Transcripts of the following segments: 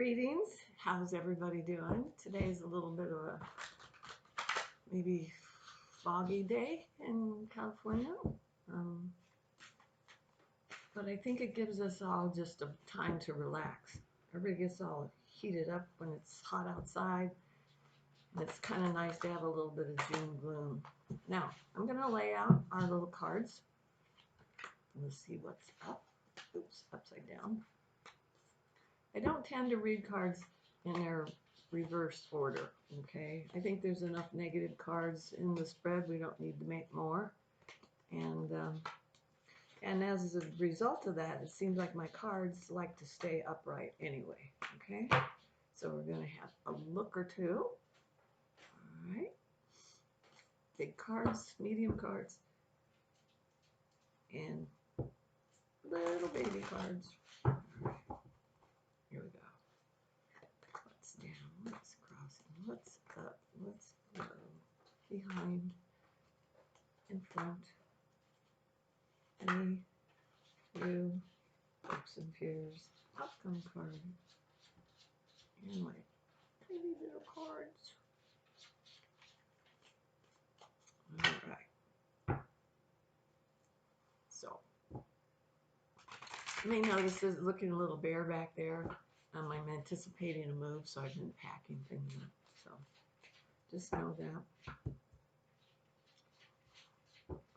Greetings. How's everybody doing? Today's a little bit of a maybe foggy day in California. Um, but I think it gives us all just a time to relax. Everybody gets all heated up when it's hot outside. It's kind of nice to have a little bit of June gloom. Now, I'm going to lay out our little cards. We'll see what's up. Oops, upside down. I don't tend to read cards in their reverse order, okay? I think there's enough negative cards in the spread. We don't need to make more. And as a result of that, it seems like my cards like to stay upright anyway, okay? So we're going to have a look or two. All right. Big cards, medium cards, and little baby cards. All right. Here we go. What's down? What's crossing? What's up? What's below? Behind? In front? Any? Few? Hopes and fears? Outcome card. And my tiny little cards. Alright. So, you may notice this is looking a little bare back there. I'm anticipating a move, so I've been packing things up. So, just know that.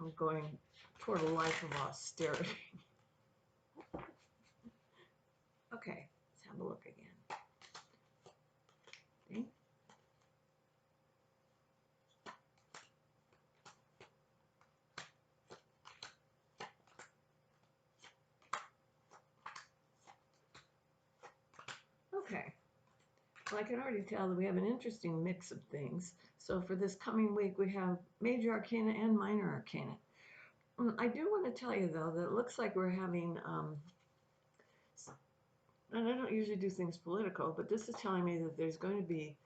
I'm going toward a life of austerity. Okay, let's have a look again. Okay. Okay. Well, I can already tell that we have an interesting mix of things. So for this coming week, we have major arcana and minor arcana. I do want to tell you, though, that it looks like we're having, and I don't usually do things political, but this is telling me that there's going to be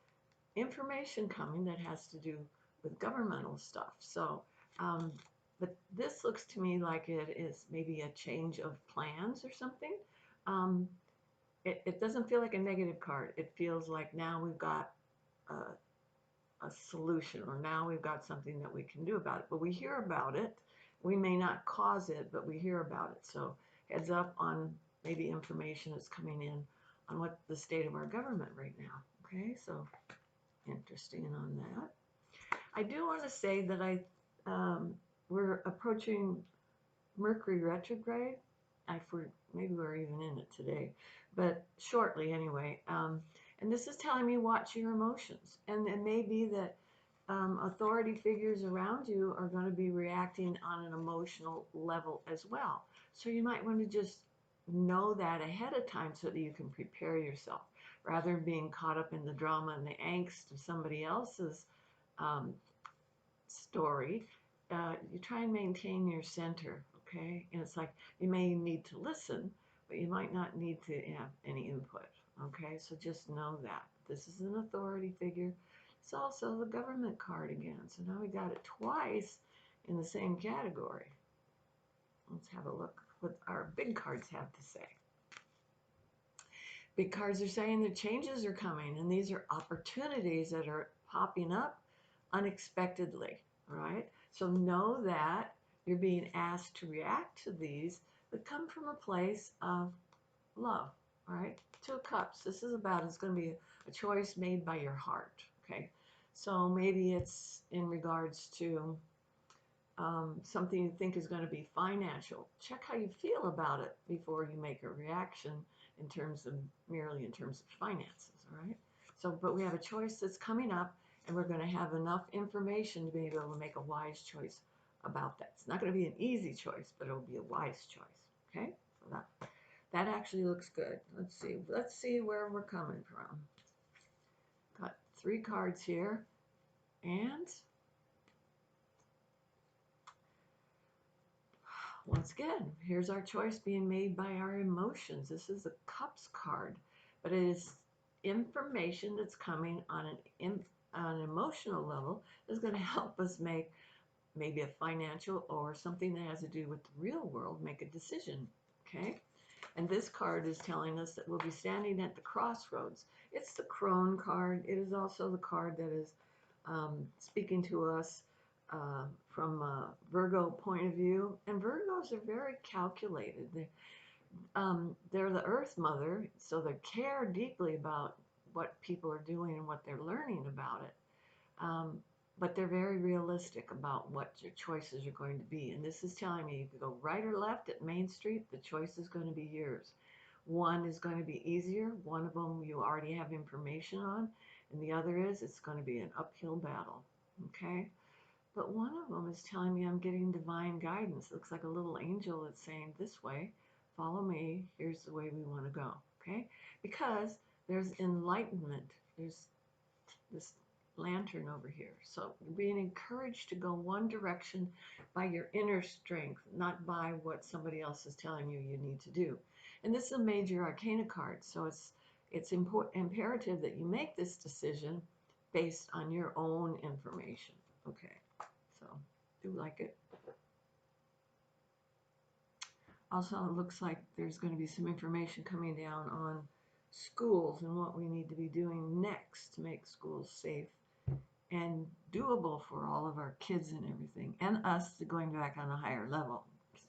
information coming that has to do with governmental stuff. So, but this looks to me like it is maybe a change of plans or something. It doesn't feel like a negative card. It feels like now we've got a solution, or now we've got something that we can do about it. But we hear about it. We may not cause it, but we hear about it. So heads up on maybe information that's coming in on what the state of our government right now. Okay, so interesting on that. I do want to say that we're approaching Mercury retrograde. Maybe we're even in it today, but shortly anyway. And this is telling me watch your emotions. And it may be that authority figures around you are going to be reacting on an emotional level as well. So you might want to just know that ahead of time so that you can prepare yourself, rather than being caught up in the drama and the angst of somebody else's story. You try and maintain your center, okay? And it's like you may need to listen, but you might not need to have any input, okay? So just know that. This is an authority figure. It's also the government card again. So now we got it twice in the same category. Let's have a look what our big cards have to say. Big cards are saying that changes are coming, and these are opportunities that are popping up unexpectedly, all right? So know that you're being asked to react to these that come from a place of love, all right? Two of Cups. This is about, it's going to be a choice made by your heart, okay? So maybe it's in regards to something you think is going to be financial. Check how you feel about it before you make a reaction merely in terms of finances, all right? So, but we have a choice that's coming up, and we're going to have enough information to be able to make a wise choice about that. It's not going to be an easy choice, but it'll be a wise choice, okay? So that actually looks good. Let's see where we're coming from. Got 3 cards here, and once again, here's our choice being made by our emotions. This is a Cups card, but it is information that's coming on an emotional level that's going to help us make maybe a financial or something that has to do with the real world, make a decision, okay? And this card is telling us that we'll be standing at the crossroads. It's the crone card. It is also the card that is speaking to us from a Virgo point of view. And Virgos are very calculated. They're the Earth Mother, so they care deeply about what people are doing and what they're learning about it. Um, but they're very realistic about what your choices are going to be. And this is telling me you can go right or left at Main Street. The choice is going to be yours. One is going to be easier. One of them you already have information on. And the other is it's going to be an uphill battle. Okay? But one of them is telling me I'm getting divine guidance. It looks like a little angel that's saying, this way, follow me. Here's the way we want to go. Okay? Because there's enlightenment. There's this lantern over here. So you're being encouraged to go one direction by your inner strength, not by what somebody else is telling you you need to do. And this is a major arcana card, so it's imperative that you make this decision based on your own information. Okay, so do like it. Also, it looks like there's going to be some information coming down on schools and what we need to be doing next to make schools safe and doable for all of our kids and everything, and us going back on a higher level.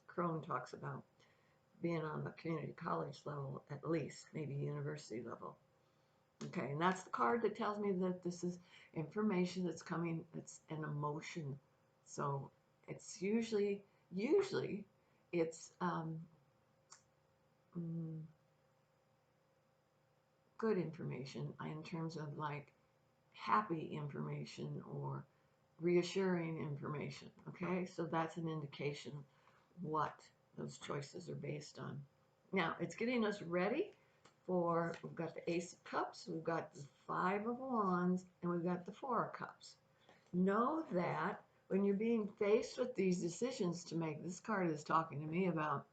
Crone talks about being on the community college level at least, maybe university level. Okay, and that's the card that tells me that this is information that's coming, it's an emotion. So it's usually it's good information in terms of like happy information or reassuring information. Okay, so that's an indication what those choices are based on. Now it's getting us ready for, we've got the Ace of Cups, we've got the Five of Wands, and we've got the Four of Cups. Know that when you're being faced with these decisions to make, this card is talking to me about,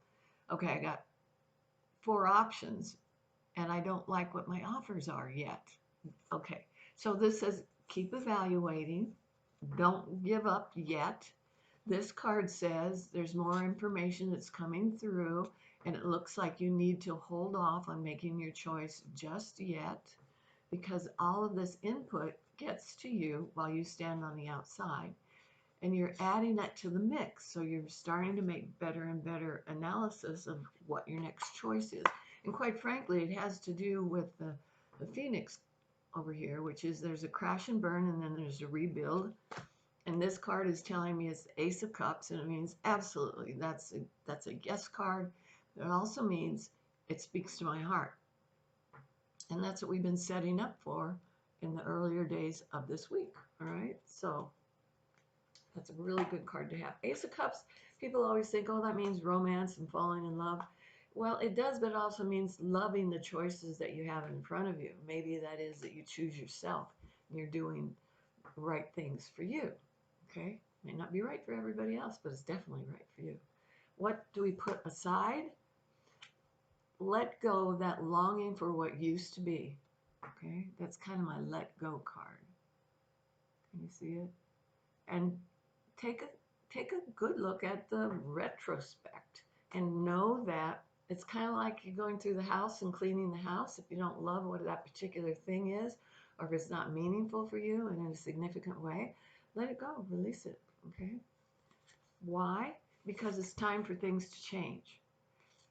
okay, I got 4 options and I don't like what my offers are yet. Okay, so this says keep evaluating, don't give up yet. This card says there's more information that's coming through, and it looks like you need to hold off on making your choice just yet, because all of this input gets to you while you stand on the outside, and you're adding that to the mix. So you're starting to make better and better analysis of what your next choice is. And quite frankly, it has to do with the Phoenix over here, which is there's a crash and burn, and then there's a rebuild. And this card is telling me it's the Ace of Cups, and it means absolutely, that's a yes card. It also means it speaks to my heart. And that's what we've been setting up for in the earlier days of this week. All right, so that's a really good card to have. Ace of Cups, people always think, oh, that means romance and falling in love. Well, it does, but it also means loving the choices that you have in front of you. Maybe that is that you choose yourself and you're doing the right things for you. Okay, may not be right for everybody else, but it's definitely right for you. What do we put aside? Let go of that longing for what used to be. Okay, that's kind of my let go card. Can you see it? And take a good look at the retrospect and know that it's kind of like you're going through the house and cleaning the house. If you don't love what that particular thing is, or if it's not meaningful for you and in a significant way, let it go, release it, okay? Why? Because it's time for things to change.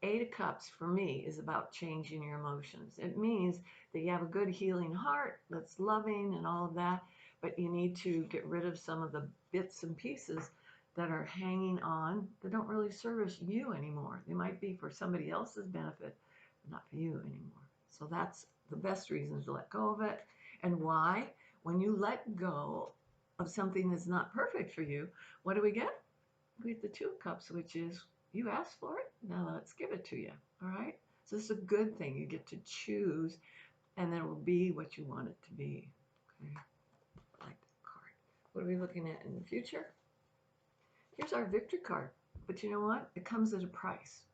8 of Cups for me is about changing your emotions. It means that you have a good healing heart that's loving and all of that, but you need to get rid of some of the bits and pieces that are hanging on that don't really service you anymore. They might be for somebody else's benefit, but not for you anymore. So that's the best reason to let go of it. And why? When you let go of something that's not perfect for you, what do we get? We get the 2 of Cups, which is you asked for it, now let's give it to you. All right? So it's a good thing. You get to choose, and then it will be what you want it to be. Okay? I like that card. What are we looking at in the future? Here's our victory card. But you know what? It comes at a price.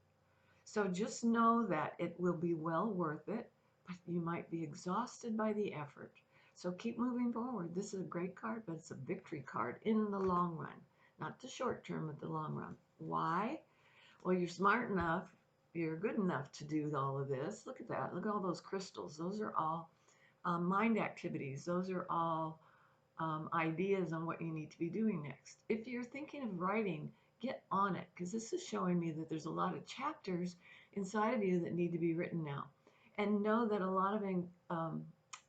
So just know that it will be well worth it, but you might be exhausted by the effort. So keep moving forward. This is a great card, but it's a victory card in the long run. Not the short term, but the long run. Why? Well, you're smart enough you're good enough to do all of this. Look at that. Look at all those crystals. Those are all mind activities. Those are all ideas on what you need to be doing next. If you're thinking of writing, get on it, because this is showing me that there's a lot of chapters inside of you that need to be written now. And know that a lot of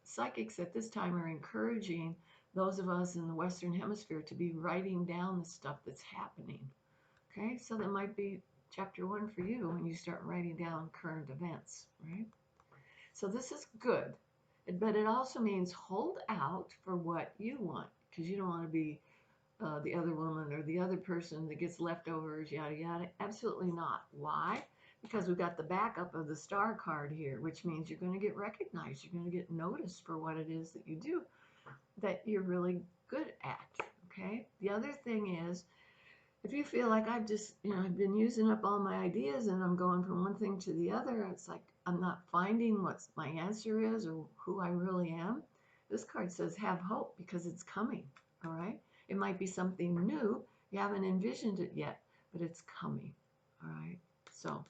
psychics at this time are encouraging those of us in the Western Hemisphere to be writing down the stuff that's happening. Okay, so that might be chapter 1 for you when you start writing down current events, right? So this is good, but it also means hold out for what you want, because you don't want to be the other woman or the other person that gets leftovers, yada, yada. Absolutely not. Why? Because we've got the backup of the star card here, which means you're going to get recognized. You're going to get noticed for what it is that you do that you're really good at, okay? The other thing is, if you feel like I've just, I've been using up all my ideas and I'm going from one thing to the other, it's like I'm not finding what my answer is or who I really am. This card says have hope, because it's coming, all right? It might be something new. You haven't envisioned it yet, but it's coming, all right? So,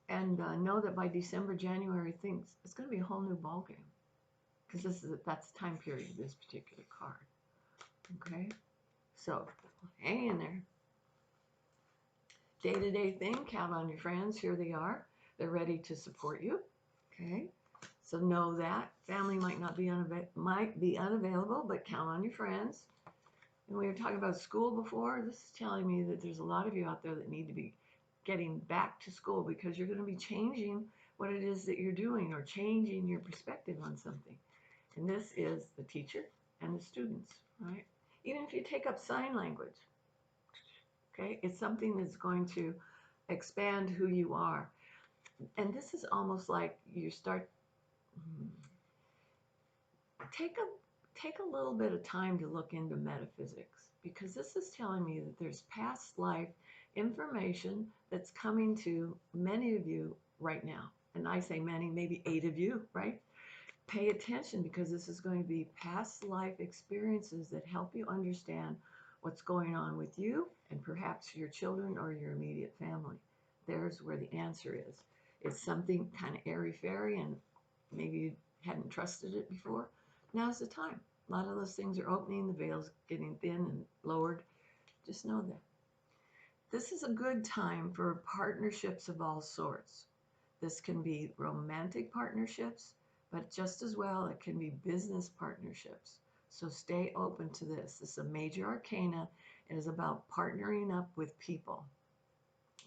and know that by December, January, it's going to be a whole new ballgame, because that's the time period of this particular card, okay? So, hang in there. Day-to-day thing, count on your friends. Here they are. They're ready to support you, okay? So know that. Family might be unavailable, but count on your friends. And we were talking about school before. This is telling me that there's a lot of you out there that need to be getting back to school, because you're going to be changing what it is that you're doing, or changing your perspective on something. And this is the teacher and the students, right? Even if you take up sign language, okay, it's something that's going to expand who you are. And this is almost like you start, take a little bit of time to look into metaphysics, because this is telling me that there's past life information that's coming to many of you right now. And I say many, maybe 8 of you, right? Pay attention, because this is going to be past life experiences that help you understand what's going on with you and perhaps your children or your immediate family. There's where the answer is. It's something kind of airy-fairy, and maybe you hadn't trusted it before. Now's the time. A lot of those things are opening, the veil's getting thin and lowered. Just know that. This is a good time for partnerships of all sorts. This can be romantic partnerships, but just as well, it can be business partnerships. So stay open to this. This is a major arcana. It is about partnering up with people,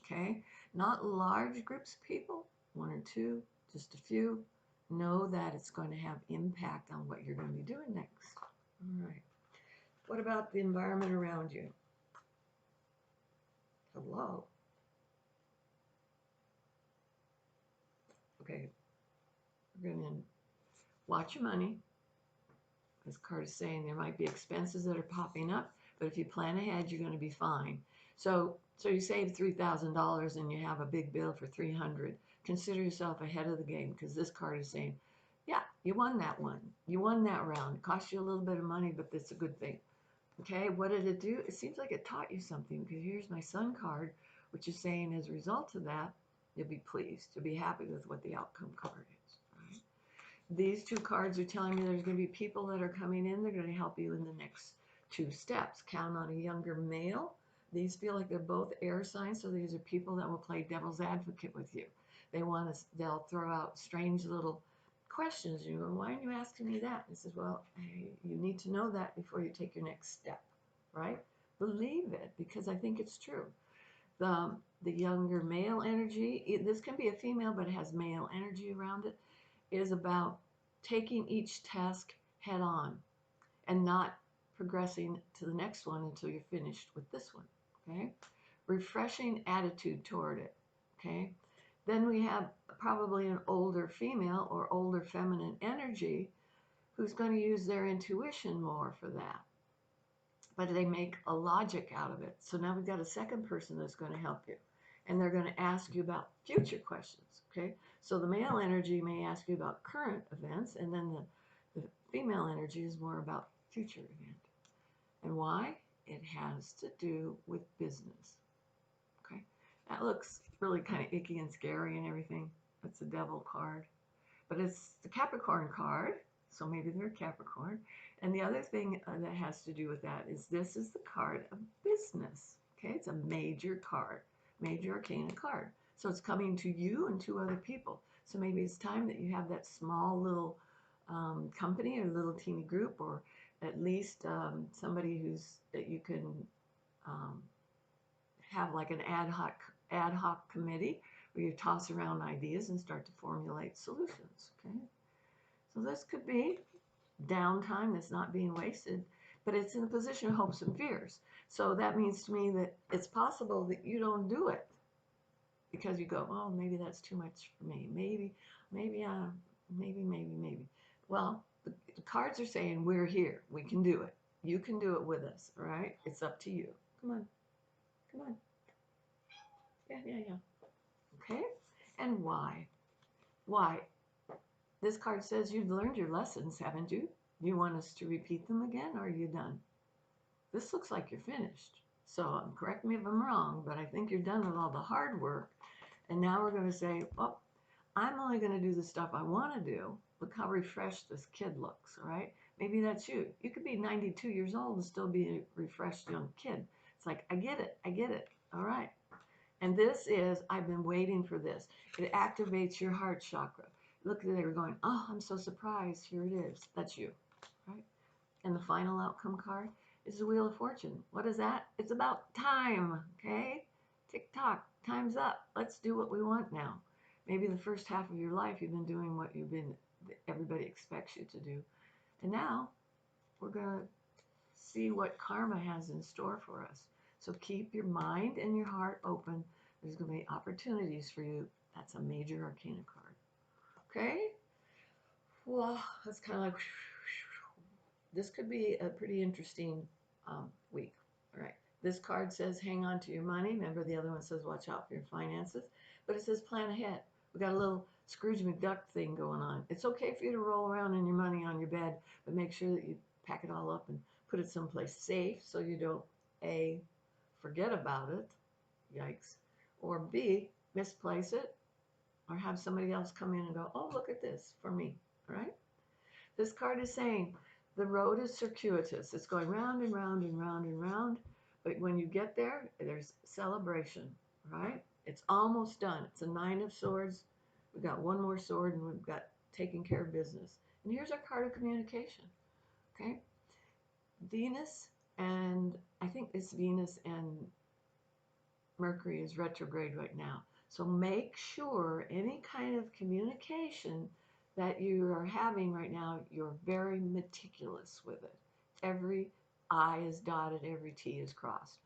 okay? Not large groups of people, 1 or 2, just a few. Know that it's going to have impact on what you're going to be doing next. All right. What about the environment around you? Hello. Okay. We're going to watch your money. This card is saying there might be expenses that are popping up, but if you plan ahead, you're going to be fine. So you save $3,000 and you have a big bill for $300. Consider yourself ahead of the game, because this card is saying, yeah, you won that one. You won that round. It cost you a little bit of money, but that's a good thing. Okay, what did it do? It seems like it taught you something, because here's my Sun card, which is saying as a result of that, you'll be pleased. You'll be happy with what the outcome card is. Right? These 2 cards are telling me there's going to be people that are coming in. They're going to help you in the next 2 steps. Count on a younger male. These feel like they're both air signs, so these are people that will play devil's advocate with you. They'll throw out strange little questions. You go, why are you asking me that? And he says, well, hey, you need to know that before you take your next step, right? Believe it, because I think it's true. The younger male energy, this can be a female, but it has male energy around it, is about taking each task head on and not progressing to the next one until you're finished with this one, okay? Refreshing attitude toward it, okay? Then we have probably an older female or older feminine energy who's going to use their intuition more for that. But they make a logic out of it. So now we've got a second person that's going to help you. And they're going to ask you about future questions, okay? So the male energy may ask you about current events, and then the female energy is more about future event. And why? It has to do with business, okay? That looks really kind of icky and scary and everything. It's a devil card. But it's the Capricorn card, so maybe they're Capricorn. And the other thing that has to do with that is this is the card of business. Okay, it's a major card, major arcana card. So it's coming to you and to other people. So maybe it's time that you have that small little company or little teeny group, or at least somebody who's that you can um, have like an ad hoc committee where you toss around ideas and start to formulate solutions. Okay, so this could be downtime that's not being wasted, but it's in the position of hopes and fears. So that means to me that it's possible that you don't do it because you go, oh, maybe that's too much for me. Maybe. Well, the cards are saying we're here. We can do it. You can do it with us. All right. It's up to you. Come on. Come on. Yeah. Okay. And why? Why? This card says you've learned your lessons, haven't you? You want us to repeat them again, or are you done? This looks like you're finished. So correct me if I'm wrong, but I think you're done with all the hard work. And now we're going to say, well, I'm only going to do the stuff I want to do. Look how refreshed this kid looks, all right? Maybe that's you. You could be 92 years old and still be a refreshed young kid. It's like, I get it. All right. And this is, I've been waiting for this. It activates your heart chakra. Look at it, going, oh, I'm so surprised. Here it is. That's you, right? And the final outcome card is the Wheel of Fortune. What is that? It's about time, okay? Tick tock, time's up. Let's do what we want now. Maybe the first half of your life you've been doing what everybody expects you to do. And now we're going to see what karma has in store for us. So keep your mind and your heart open. There's going to be opportunities for you. That's a major arcana card. Okay? Well, that's kind of like, this could be a pretty interesting week. All right. This card says hang on to your money. Remember, the other one says watch out for your finances. But it says plan ahead. We got a little Scrooge McDuck thing going on. It's okay for you to roll around in your money on your bed, but make sure that you pack it all up and put it someplace safe so you don't, A, forget about it, yikes, or B, misplace it, or have somebody else come in and go, oh, look at this for me, all right? This card is saying the road is circuitous. It's going round and round and round and round. But when you get there, there's celebration, right? It's almost done. It's a 9 of Swords. We've got one more sword and we've got taking care of business. And here's our card of communication, okay? Venus, and I think it's Venus and Mercury is retrograde right now. So make sure any kind of communication that you are having right now, you're very meticulous with it. Every I is dotted, every T is crossed.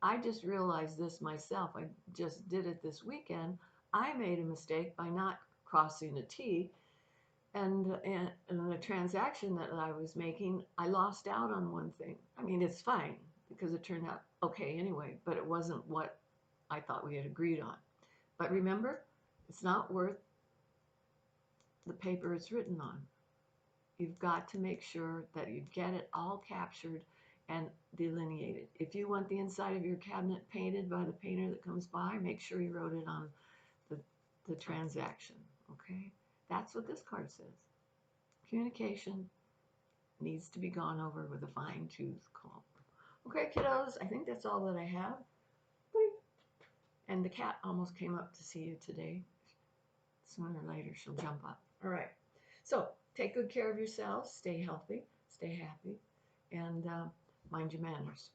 I just realized this myself. I just did it this weekend. I made a mistake by not crossing a T, and in the transaction that I was making, I lost out on one thing. I mean, it's fine because it turned out okay anyway, but it wasn't what I thought we had agreed on. But remember, it's not worth the paper it's written on. You've got to make sure that you get it all captured and delineated. If you want the inside of your cabinet painted by the painter that comes by, make sure you wrote it on the transaction, okay? That's what this card says. Communication needs to be gone over with a fine-tooth comb. Okay, kiddos, I think that's all that I have. And the cat almost came up to see you today. Sooner or later, she'll jump up. All right. So take good care of yourselves. Stay healthy. Stay happy. And mind your manners.